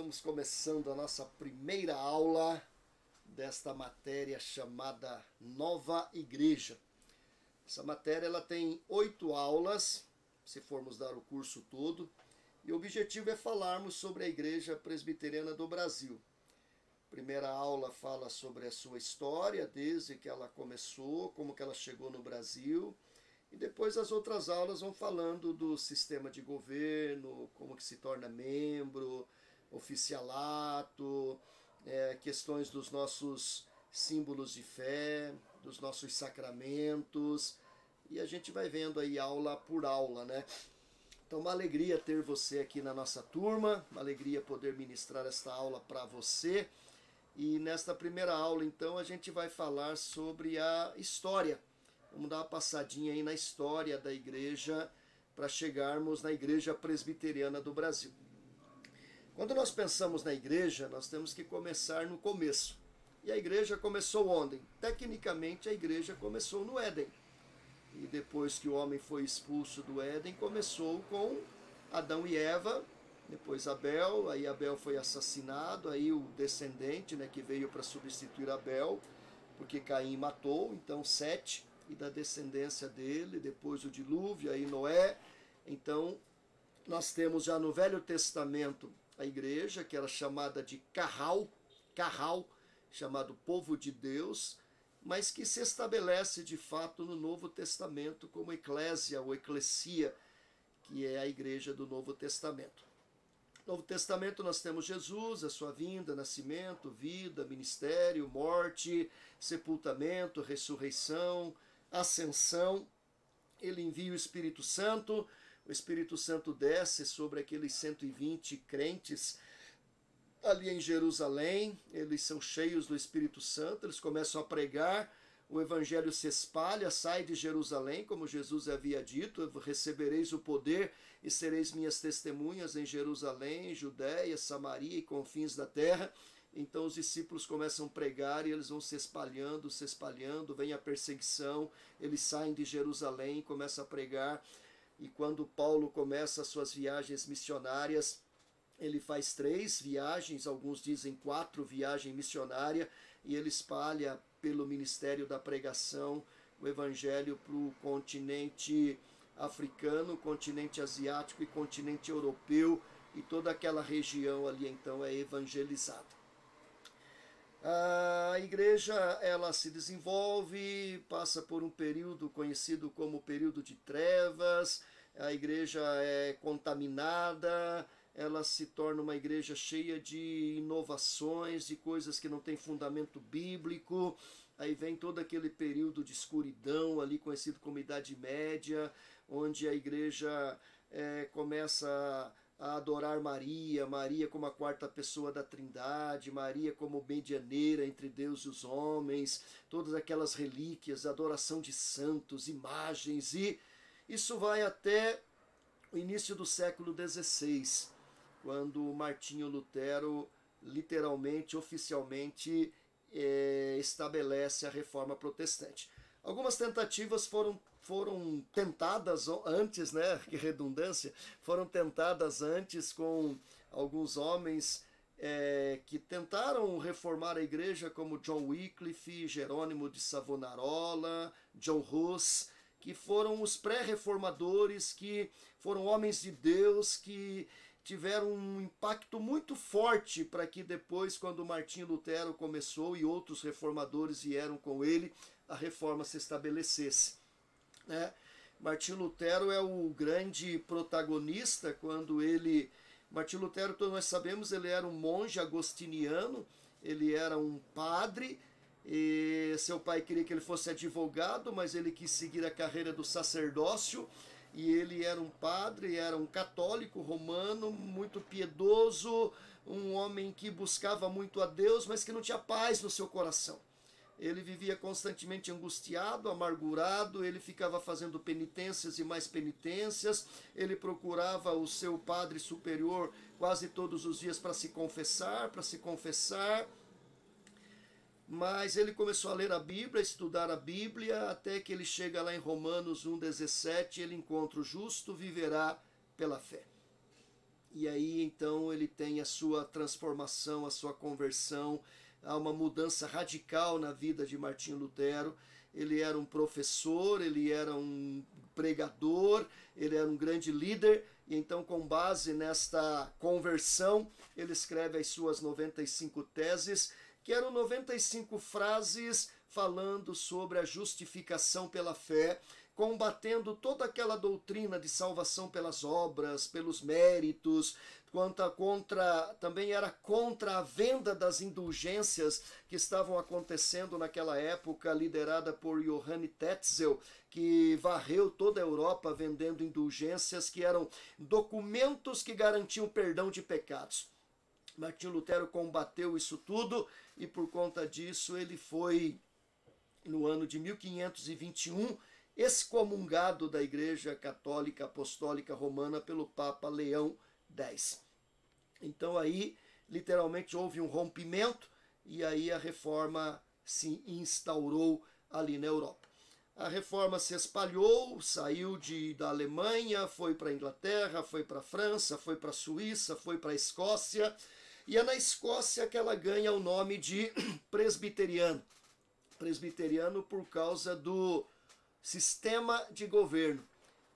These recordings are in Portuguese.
Estamos começando a nossa primeira aula desta matéria chamada Nova Igreja. Essa matéria ela tem 8 aulas, se formos dar o curso todo, e o objetivo é falarmos sobre a Igreja Presbiteriana do Brasil. A primeira aula fala sobre a sua história, desde que ela começou, como que ela chegou no Brasil, e depois as outras aulas vão falando do sistema de governo, como que se torna membro, oficialato, questões dos nossos símbolos de fé, dos nossos sacramentos, e a gente vai vendo aí aula por aula, né? Então, uma alegria ter você aqui na nossa turma, uma alegria poder ministrar esta aula para você. E nesta primeira aula, então, a gente vai falar sobre a história. Vamos dar uma passadinha aí na história da igreja para chegarmos na Igreja Presbiteriana do Brasil. Quando nós pensamos na igreja, nós temos que começar no começo. E a igreja começou onde? Tecnicamente, a igreja começou no Éden. E depois que o homem foi expulso do Éden, começou com Adão e Eva, depois Abel, aí Abel foi assassinado, aí o descendente, né, que veio para substituir Abel, porque Caim matou, então Sete, e da descendência dele, depois o dilúvio, aí Noé. Então, nós temos já no Velho Testamento a igreja, que era chamada de Carral, chamado povo de Deus, mas que se estabelece de fato no Novo Testamento como eclésia ou eclesia, que é a igreja do Novo Testamento. No Novo Testamento nós temos Jesus, a sua vinda, nascimento, vida, ministério, morte, sepultamento, ressurreição, ascensão. Ele envia o Espírito Santo desce sobre aqueles 120 crentes ali em Jerusalém, eles são cheios do Espírito Santo, eles começam a pregar, o evangelho se espalha, sai de Jerusalém, como Jesus havia dito, recebereis o poder e sereis minhas testemunhas em Jerusalém, Judéia, Samaria e confins da terra. Então os discípulos começam a pregar e eles vão se espalhando, vem a perseguição, eles saem de Jerusalém, começam a pregar, e quando Paulo começa as suas viagens missionárias, ele faz 3 viagens, alguns dizem 4 viagens missionárias, e ele espalha pelo ministério da pregação o evangelho para o continente africano, continente asiático e continente europeu, e toda aquela região ali então é evangelizada. A igreja ela se desenvolve, passa por um período conhecido como período de trevas, a igreja é contaminada, ela se torna uma igreja cheia de inovações, de coisas que não têm fundamento bíblico. Aí vem todo aquele período de escuridão ali conhecido como Idade Média, onde a igreja começa a adorar Maria como a 4ª pessoa da Trindade, Maria como medianeira entre Deus e os homens, todas aquelas relíquias, adoração de santos, imagens, e isso vai até o início do século XVI, quando Martinho Lutero literalmente, oficialmente estabelece a Reforma Protestante. Algumas tentativas foram tentadas antes, né? Que redundância! Foram tentadas antes com alguns homens que tentaram reformar a igreja, como John Wycliffe, Jerônimo de Savonarola, John Hus, que foram os pré-reformadores, que foram homens de Deus, que tiveram um impacto muito forte para que depois, quando Martinho Lutero começou e outros reformadores vieram com ele, a reforma se estabelecesse. Martinho Lutero é o grande protagonista quando ele... Martinho Lutero, todos nós sabemos, ele era um monge agostiniano, ele era um padre, e seu pai queria que ele fosse advogado, mas ele quis seguir a carreira do sacerdócio, e ele era um padre, era um católico romano, muito piedoso, um homem que buscava muito a Deus, mas que não tinha paz no seu coração. Ele vivia constantemente angustiado, amargurado, ele ficava fazendo penitências e mais penitências, ele procurava o seu padre superior quase todos os dias para se confessar, mas ele começou a ler a Bíblia, a estudar a Bíblia, até que ele chega lá em Romanos 1,17, ele encontra: o justo viverá pela fé. e aí então ele tem a sua transformação, a sua conversão, há uma mudança radical na vida de Martinho Lutero. Ele era um professor, ele era um pregador, ele era um grande líder, e então, com base nesta conversão, ele escreve as suas 95 teses, que eram 95 frases falando sobre a justificação pela fé, combatendo toda aquela doutrina de salvação pelas obras, pelos méritos, também era contra a venda das indulgências que estavam acontecendo naquela época, liderada por Johann Tetzel, que varreu toda a Europa vendendo indulgências, que eram documentos que garantiam perdão de pecados. Martinho Lutero combateu isso tudo e, por conta disso, ele foi, no ano de 1521, excomungado da Igreja Católica Apostólica Romana pelo Papa Leão X. Então aí, literalmente, houve um rompimento e aí a reforma se instaurou ali na Europa. A reforma se espalhou, saiu da Alemanha, foi para a Inglaterra, foi para a França, foi para a Suíça, foi para a Escócia, e é na Escócia que ela ganha o nome de presbiteriano. Presbiteriano por causa do sistema de governo.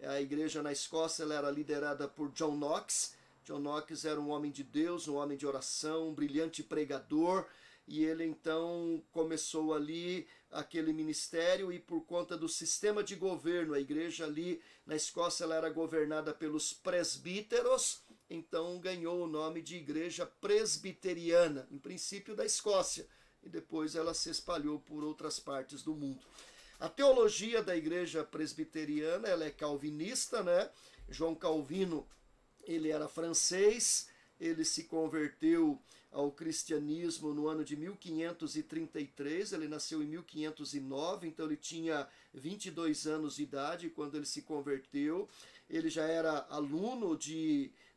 A igreja na Escócia ela era liderada por John Knox. John Knox era um homem de Deus, um homem de oração, um brilhante pregador, e ele então começou ali aquele ministério, e por conta do sistema de governo, a igreja ali na Escócia ela era governada pelos presbíteros, então ganhou o nome de Igreja Presbiteriana, em princípio da Escócia, e depois ela se espalhou por outras partes do mundo. A teologia da Igreja Presbiteriana ela é calvinista, né? João Calvino, ele era francês, ele se converteu ao cristianismo no ano de 1533, ele nasceu em 1509, então ele tinha 22 anos de idade quando ele se converteu. Ele já era aluno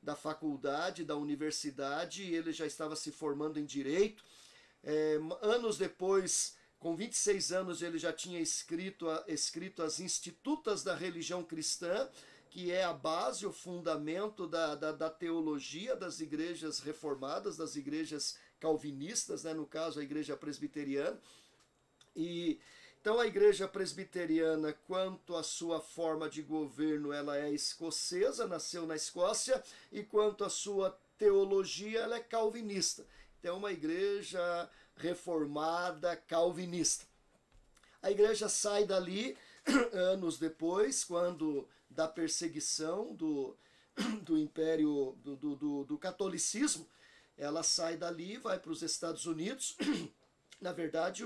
da faculdade, da universidade, ele já estava se formando em direito. Anos depois, com 26 anos, ele já tinha escrito as Institutas da Religião Cristã, que é a base, o fundamento da teologia das igrejas reformadas, das igrejas calvinistas, né? No caso a igreja presbiteriana. E então a igreja presbiteriana, quanto à sua forma de governo, ela é escocesa, nasceu na Escócia, e quanto à sua teologia, ela é calvinista. Então é uma igreja reformada calvinista. A igreja sai dali anos depois, quando da perseguição do império do catolicismo, ela sai dali, vai para os Estados Unidos. Na verdade,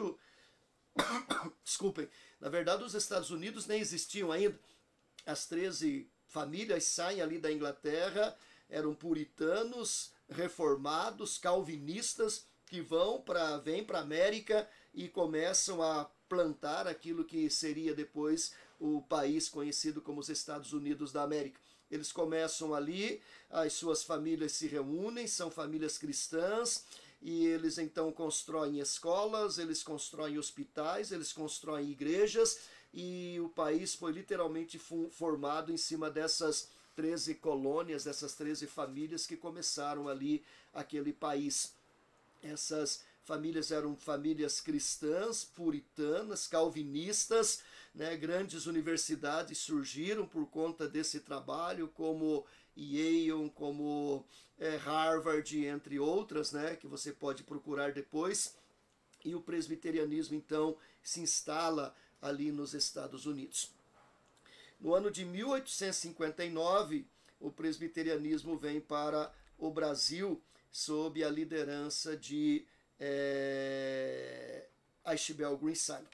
desculpem, na verdade os Estados Unidos nem existiam ainda. As 13 famílias saem ali da Inglaterra, eram puritanos, reformados, calvinistas, que vêm para a América e começam a plantar aquilo que seria depois o país conhecido como os Estados Unidos da América. Eles começam ali, as suas famílias se reúnem, são famílias cristãs, e eles então constroem escolas, eles constroem hospitais, eles constroem igrejas, e o país foi literalmente formado em cima dessas 13 colônias, dessas 13 famílias que começaram ali aquele país. Essas famílias eram famílias cristãs, puritanas, calvinistas, né? Grandes universidades surgiram por conta desse trabalho, como Yale, como Harvard, entre outras, né? Que você pode procurar depois. E o presbiterianismo, então, se instala ali nos Estados Unidos. No ano de 1859, o presbiterianismo vem para o Brasil sob a liderança de Archibald Green Simon.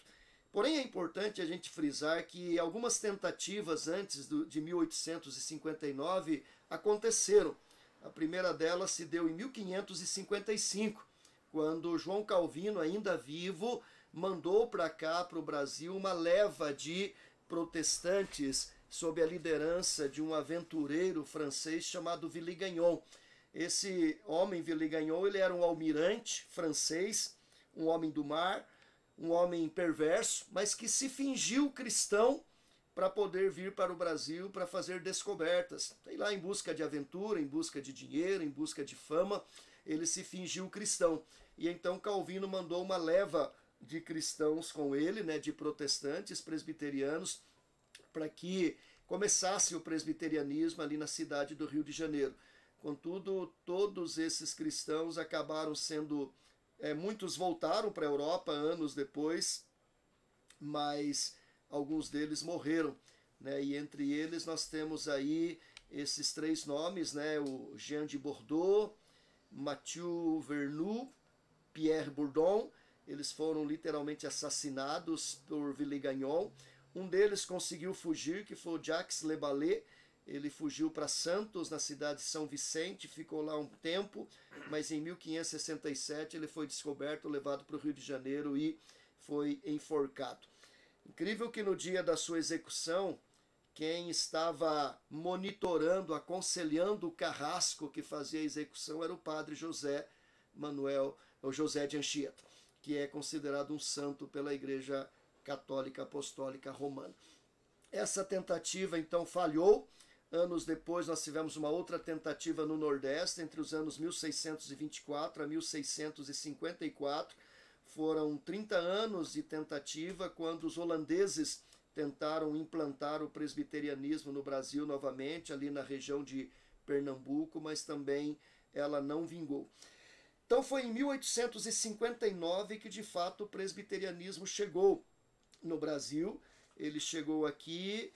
Porém, é importante a gente frisar que algumas tentativas antes de 1859 aconteceram. A primeira delas se deu em 1555, quando João Calvino, ainda vivo, mandou para cá, para o Brasil, uma leva de protestantes sob a liderança de um aventureiro francês chamado Villegagnon. Esse homem, Villegagnon, ele era um almirante francês, um homem do mar, um homem perverso, mas que se fingiu cristão para poder vir para o Brasil para fazer descobertas. E lá em busca de aventura, em busca de dinheiro, em busca de fama, ele se fingiu cristão. E então Calvino mandou uma leva de cristãos com ele, né, de protestantes, presbiterianos, para que começasse o presbiterianismo ali na cidade do Rio de Janeiro. Contudo, todos esses cristãos acabaram sendo... muitos voltaram para a Europa anos depois, mas alguns deles morreram, né? E entre eles nós temos aí esses 3 nomes, né? O Jean de Bordeaux, Mathieu Vernou, Pierre Bourdon. Eles foram literalmente assassinados por Villegagnon. Um deles conseguiu fugir, que foi o Jacques Le Ballet. Ele fugiu para Santos, na cidade de São Vicente, ficou lá um tempo, mas em 1567 ele foi descoberto, levado para o Rio de Janeiro e foi enforcado. Incrível que no dia da sua execução, quem estava monitorando, aconselhando o carrasco que fazia a execução era o padre José Manuel, ou José de Anchieta, que é considerado um santo pela Igreja Católica Apostólica Romana. Essa tentativa então falhou. Anos depois nós tivemos uma outra tentativa no Nordeste, entre os anos 1624 a 1654. Foram 30 anos de tentativa quando os holandeses tentaram implantar o presbiterianismo no Brasil novamente, ali na região de Pernambuco, mas também ela não vingou. Então foi em 1859 que de fato o presbiterianismo chegou no Brasil. Ele chegou aqui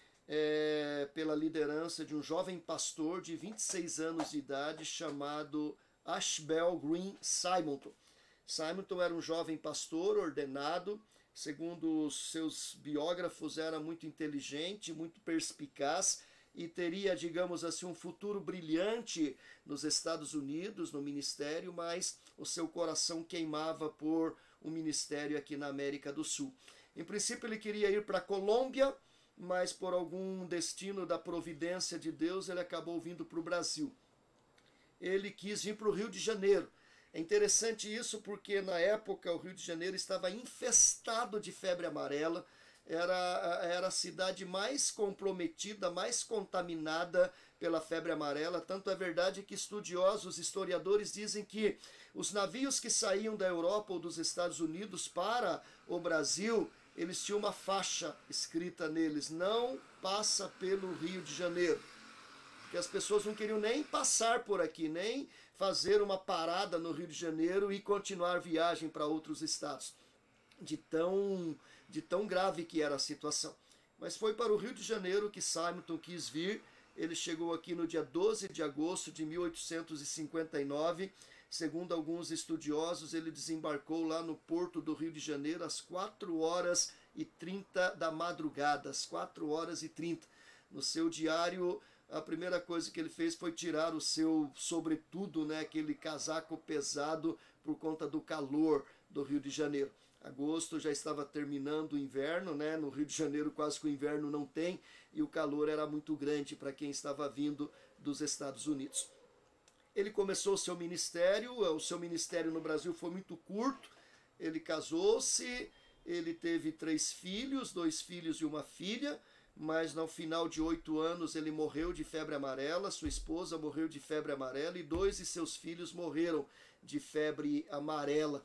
pela liderança de um jovem pastor de 26 anos de idade chamado Ashbel Green Simonton. Simonton era um jovem pastor ordenado, segundo os seus biógrafos, era muito inteligente, muito perspicaz e teria, digamos assim, um futuro brilhante nos Estados Unidos, no ministério, mas o seu coração queimava por um ministério aqui na América do Sul. Em princípio ele queria ir para a Colômbia, mas por algum destino da providência de Deus ele acabou vindo para o Brasil. Ele quis vir para o Rio de Janeiro. É interessante isso porque na época o Rio de Janeiro estava infestado de febre amarela, era a cidade mais comprometida, mais contaminada pela febre amarela. Tanto é verdade que estudiosos, historiadores dizem que os navios que saíam da Europa ou dos Estados Unidos para o Brasil, eles tinham uma faixa escrita neles: não passa pelo Rio de Janeiro. Porque as pessoas não queriam nem passar por aqui, nem fazer uma parada no Rio de Janeiro e continuar a viagem para outros estados. De tão grave que era a situação. Mas foi para o Rio de Janeiro que Simonton quis vir. Ele chegou aqui no dia 12 de agosto de 1859. Segundo alguns estudiosos, ele desembarcou lá no porto do Rio de Janeiro às 4h30 da madrugada, às 4h30. No seu diário, a primeira coisa que ele fez foi tirar o seu sobretudo, né, aquele casaco pesado por conta do calor do Rio de Janeiro. Agosto já estava terminando o inverno, né? No Rio de Janeiro quase que o inverno não tem e o calor era muito grande para quem estava vindo dos Estados Unidos. Ele começou o seu ministério no Brasil foi muito curto. Ele casou-se, ele teve 3 filhos, 2 filhos e uma filha, mas no final de 8 anos ele morreu de febre amarela, sua esposa morreu de febre amarela e 2 de seus filhos morreram de febre amarela.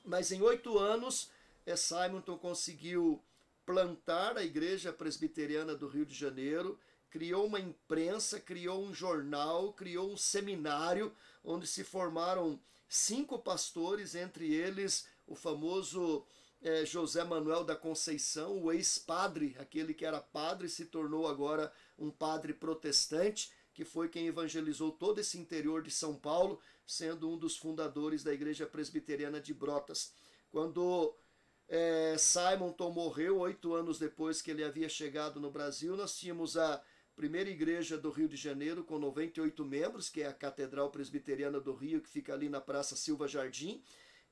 Mas em 8 anos, Simonton conseguiu plantar a Igreja Presbiteriana do Rio de Janeiro, criou uma imprensa, criou um jornal, criou um seminário, onde se formaram 5 pastores, entre eles o famoso José Manuel da Conceição, o ex-padre, aquele que era padre, se tornou agora um padre protestante, que foi quem evangelizou todo esse interior de São Paulo, sendo um dos fundadores da Igreja Presbiteriana de Brotas. Quando Simonton morreu, 8 anos depois que ele havia chegado no Brasil, nós tínhamos a primeira igreja do Rio de Janeiro com 98 membros, que é a Catedral Presbiteriana do Rio, que fica ali na Praça Silva Jardim.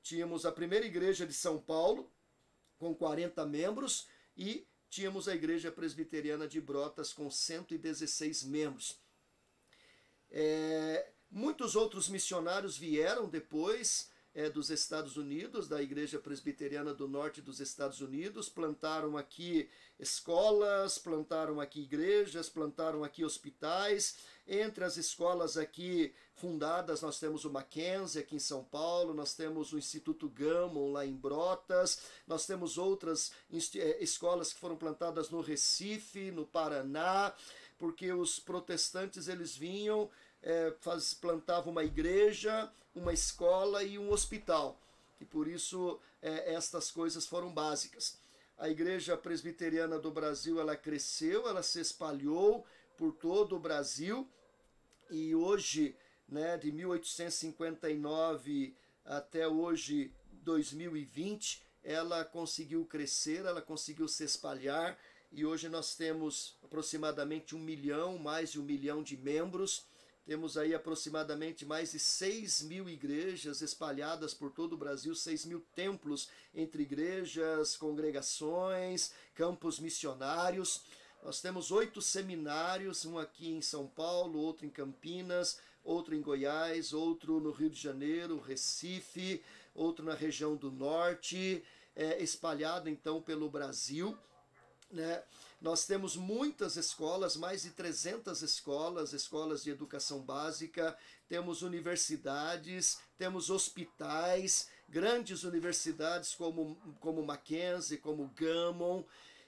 Tínhamos a primeira igreja de São Paulo, com 40 membros, e tínhamos a Igreja Presbiteriana de Brotas com 116 membros. Muitos outros missionários vieram depois, dos Estados Unidos, da Igreja Presbiteriana do Norte dos Estados Unidos. Plantaram aqui escolas, plantaram aqui igrejas, plantaram aqui hospitais. Entre as escolas aqui fundadas, nós temos o Mackenzie aqui em São Paulo, nós temos o Instituto Gammon lá em Brotas, nós temos outras escolas que foram plantadas no Recife, no Paraná, porque os protestantes eles vinham, plantavam uma igreja, uma escola e um hospital, e por isso estas coisas foram básicas. A Igreja Presbiteriana do Brasil, ela cresceu, ela se espalhou por todo o Brasil, e hoje, né, de 1859 até hoje, 2020, ela conseguiu crescer, ela conseguiu se espalhar, e hoje nós temos aproximadamente 1 milhão, mais de 1 milhão de membros. Temos aí aproximadamente mais de 6.000 igrejas espalhadas por todo o Brasil, 6.000 templos entre igrejas, congregações, campos missionários. Nós temos 8 seminários, um aqui em São Paulo, outro em Campinas, outro em Goiás, outro no Rio de Janeiro, Recife, outro na região do Norte, espalhado então pelo Brasil, né? Nós temos muitas escolas, mais de 300 escolas de educação básica, temos universidades, temos hospitais, grandes universidades como Mackenzie, como Gammon,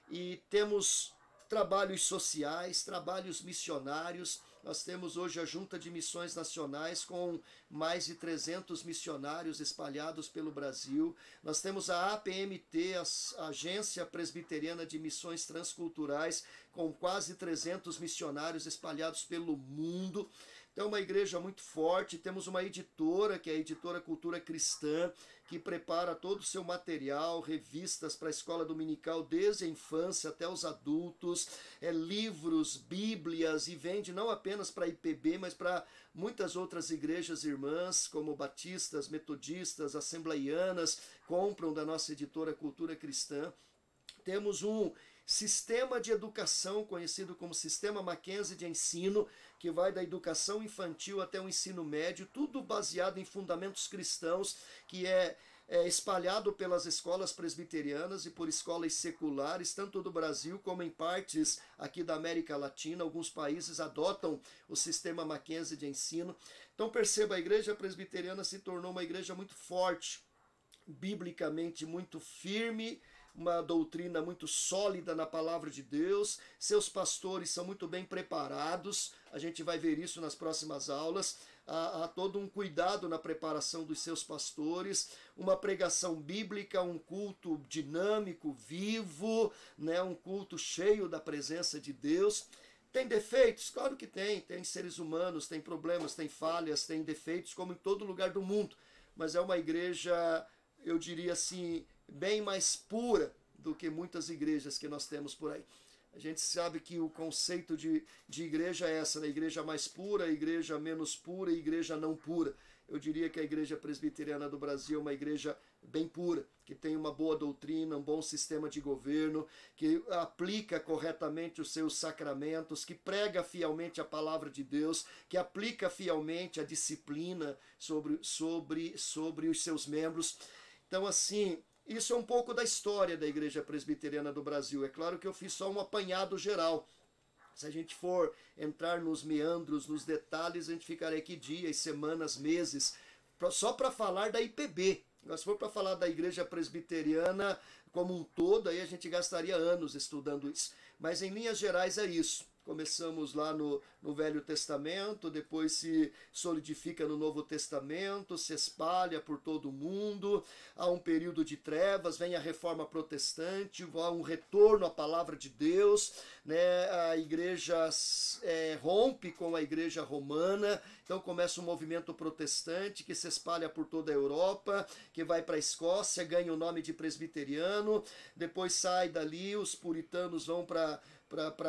e temos trabalhos sociais, trabalhos missionários. Nós temos hoje a Junta de Missões Nacionais com mais de 300 missionários espalhados pelo Brasil. Nós temos a APMT, a Agência Presbiteriana de Missões Transculturais, com quase 300 missionários espalhados pelo mundo. Então, uma igreja muito forte. Temos uma editora, que é a Editora Cultura Cristã, que prepara todo o seu material, revistas para a escola dominical desde a infância até os adultos, livros, bíblias, e vende não apenas para a IPB, mas para muitas outras igrejas irmãs, como batistas, metodistas, assembleianas, compram da nossa Editora Cultura Cristã. Temos um sistema de educação conhecido como Sistema Mackenzie de Ensino, que vai da educação infantil até o ensino médio, tudo baseado em fundamentos cristãos, que é espalhado pelas escolas presbiterianas e por escolas seculares, tanto do Brasil como em partes aqui da América Latina. Alguns países adotam o Sistema Mackenzie de Ensino. Então perceba, a Igreja Presbiteriana se tornou uma igreja muito forte, biblicamente muito firme, uma doutrina muito sólida na palavra de Deus. Seus pastores são muito bem preparados, a gente vai ver isso nas próximas aulas. Há todo um cuidado na preparação dos seus pastores, uma pregação bíblica, um culto dinâmico, vivo, né? Um culto cheio da presença de Deus. Tem defeitos? Claro que tem seres humanos, tem problemas, tem falhas, tem defeitos, como em todo lugar do mundo, mas é uma igreja, eu diria assim, bem mais pura do que muitas igrejas que nós temos por aí. A gente sabe que o conceito de igreja é essa, né? Igreja mais pura, igreja menos pura e igreja não pura. Eu diria que a Igreja Presbiteriana do Brasil é uma igreja bem pura, que tem uma boa doutrina, um bom sistema de governo, que aplica corretamente os seus sacramentos, que prega fielmente a palavra de Deus, que aplica fielmente a disciplina sobre os seus membros. Então, assim, isso é um pouco da história da Igreja Presbiteriana do Brasil. É claro que eu fiz só um apanhado geral. Se a gente for entrar nos meandros, nos detalhes, a gente ficaria aqui dias, semanas, meses, só para falar da IPB. Mas se for para falar da Igreja Presbiteriana como um todo, aí a gente gastaria anos estudando isso. Mas em linhas gerais é isso. Começamos lá no Velho Testamento, depois se solidifica no Novo Testamento, se espalha por todo o mundo, há um período de trevas, vem a Reforma Protestante, há um retorno à Palavra de Deus, né? A igreja rompe com a Igreja Romana, então começa um movimento protestante que se espalha por toda a Europa, que vai para a Escócia, ganha o nome de presbiteriano, depois sai dali, os puritanos vão para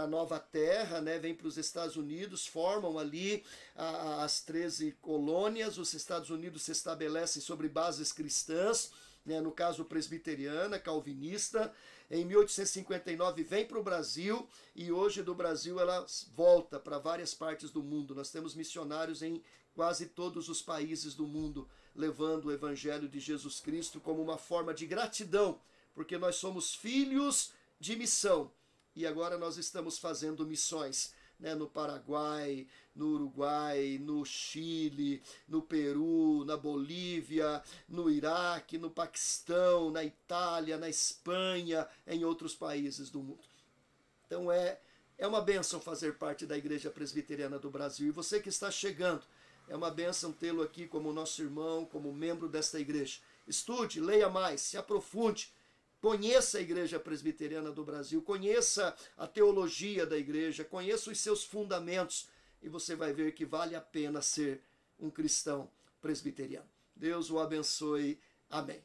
a Nova Terra, né? Vem para os Estados Unidos, formam ali as 13 colônias. Os Estados Unidos se estabelecem sobre bases cristãs, né? No caso presbiteriana, calvinista. Em 1859 vem para o Brasil, e hoje do Brasil ela volta para várias partes do mundo. Nós temos missionários em quase todos os países do mundo levando o Evangelho de Jesus Cristo como uma forma de gratidão, porque nós somos filhos de missão. E agora nós estamos fazendo missões, né, no Paraguai, no Uruguai, no Chile, no Peru, na Bolívia, no Iraque, no Paquistão, na Itália, na Espanha, em outros países do mundo. Então é uma bênção fazer parte da Igreja Presbiteriana do Brasil. E você que está chegando, é uma bênção tê-lo aqui como nosso irmão, como membro desta igreja. Estude, leia mais, se aprofunde, conheça a Igreja Presbiteriana do Brasil, conheça a teologia da igreja, conheça os seus fundamentos e você vai ver que vale a pena ser um cristão presbiteriano. Deus o abençoe. Amém.